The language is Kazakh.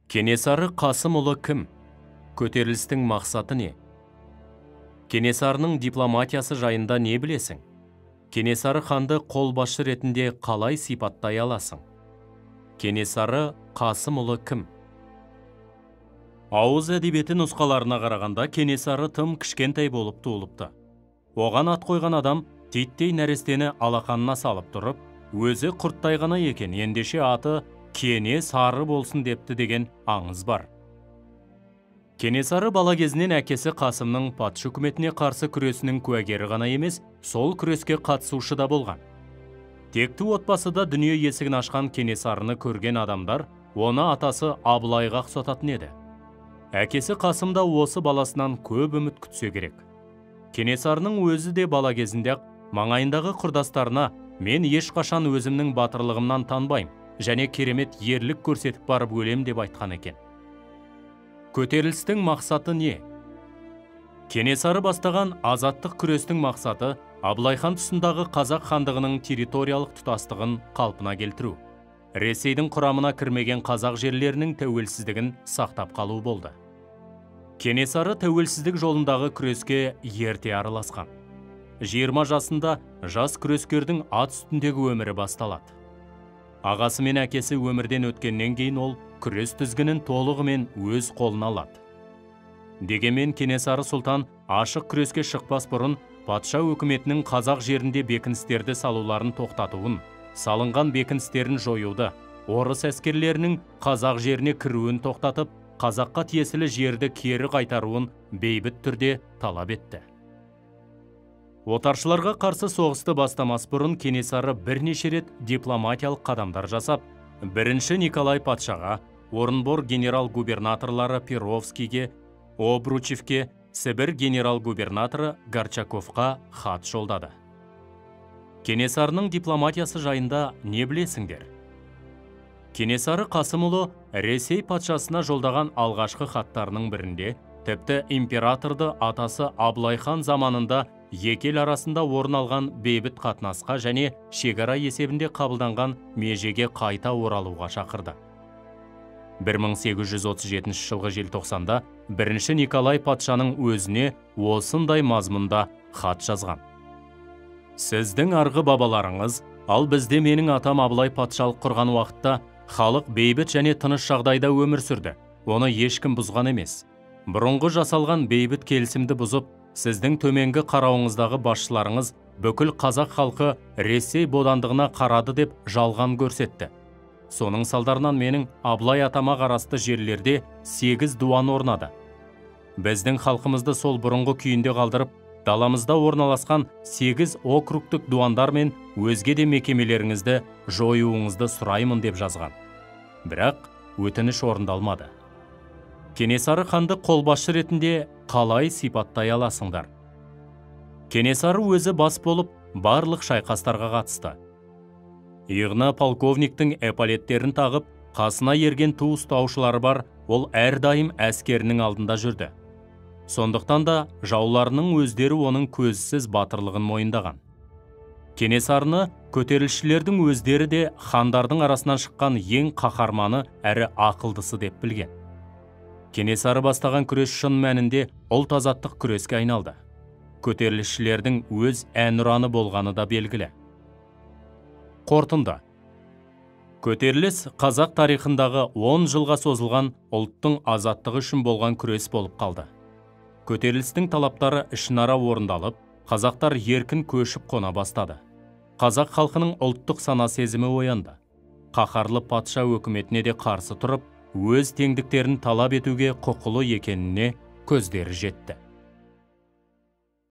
Кенесары Қасымұлы кім? Көтерілістің мақсаты не? Кенесарының дипломатиясы жайында не білесің? Кенесары ханды қолбасшы ретінде қалай сипаттай аласың? Кенесары Қасымұлы кім? Ауыз әдебиеті нұсқаларына қарағанда Кенесары тым кішкентай болып туылыпты. Оған ат қойған адам титтей нәрестені алақанына салып тұрып, өзі құрттай ғана екен, ендеше аты Кене сары болсын депті деген аңыз бар. Кенесары бала кезінен әкесі Қасымның патша үкіметіне қарсы күресінің куәгері ғана емес, сол күреске қатысушы да болған. Текті отбасыда дүние есігін ашқан Кенесарыны көрген адамдар оны атасы Абылайға ұқсататын еді. Әкесі Қасым да осы баласынан көп үміт күтсе керек. Кенесарының өзі де бала кезінде маңайындағы құрдастарына «Мен ешқашан өзімнің батырлығымнан танбайым, және керемет ерлік көрсетіп барып өлем» деп айтқан екен. Көтерілістің мақсаты не? Кенесары бастаған азаттық күрестің мақсаты Абылай хан тұсындағы қазақ хандығының территориялық тұтастығын қалпына келтіру, Ресейдің құрамына кірмеген қазақ жерлерінің тәуелсіздігін сақтап қалу болды. Кенесары тәуелсіздік жолындағы күреске ерте араласқан. 20 жасында жас күрескердің ат үстіндегі өмірі басталады. Ағасы мен әкесі өмірден өткеннен кейін ол күрес тізгінін толығымен өз қолына алады. Дегенмен Кенесары сұлтан ашық күреске шықпас бұрын патша өкіметінің қазақ жерінде бекіністерді салуларын тоқтатуын, салынған бекіністерін жоюды, орыс әскерлерінің қазақ жеріне кіруін тоқтатып, қазаққа тиесілі жерді кері қайтаруын бейбіт түрде талап етті. Отаршыларға қарсы соғысты бастамас бұрын Кенесары бірнеше рет дипломатиялық қадамдар жасап, бірінші Николай патшаға, Орынбор генерал-губернаторлары Перовскийге, Обручевке, Сібір генерал-губернаторы Горчаковқа хат жолдады. Кенесарының дипломатиясы жайында не білесіңдер? Кенесары Қасымұлы Ресей патшасына жолдаған алғашқы хаттарының бірінде тіпті императорды атасы Абылай хан заманында екі ел арасында орын алған бейбіт қатынасқа және шекара есебінде қабылданған межеге қайта оралуға шақырды. 1837 жылғы желтоқсанда бірінші Николай патшаның өзіне осындай мазмұнда хат жазған. Сіздің арғы бабаларыңыз, ал бізде менің атам Абылай патшалық құрған уақытта халық бейбіт және тыныш жағдайда өмір сүрді. Оны ешкім бұзған емес. Бұрынғы жасалған бейбіт келісімді бұзып, сіздің төменгі қарауыңыздағы басшыларыңыз бүкіл қазақ халқы Ресей бодандығына қарады деп жалған көрсетті. Соның салдарынан менің Абылай атама қарасты жерлерде 8 дуан орнады. Біздің халқымызды сол бұрынғы күйінде қалдырып, даламызда орналасқан 8 округтік дуандар мен өзге де мекемелеріңізді жоюыңызды сұраймын деп жазған. Бірақ өтініш орындалмады. Кенесары ханды қолбасшы ретінде қалай сипаттай аласыңдар? Кенесары өзі бас болып барлық шайқастарға қатысты. Иығына полковниктің эполеттерін тағып, қасына ерген ту ұстаушылары бар, ол әрдайым әскерінің алдында жүрді. Сондықтан да жауларының өздері оның көзсіз батырлығын мойындаған. Кенесарыны көтерілісшілердің өздері де хандардың арасынан шыққан ең қаһарманы әрі ақылдысы деп білген. Кенесары бастаған күрес шын мәнінде ұлт азаттық күреске айналды. Көтерілісшілердің өз әнұраны болғаны да белгілі. Қорытынды. Көтеріліс қазақ тарихындағы 10 жылға созылған ұлттың азаттығы үшін болған күрес болып қалды. Көтерілістің талаптары ішінара орындалып, қазақтар еркін көшіп қона бастады. Қазақ халқының ұлттық сана сезімі оянды. Қаһарлы патша өкіметіне де қарсы тұрып, өз теңдіктерін талап етуге құқылы екеніне көздері жетті.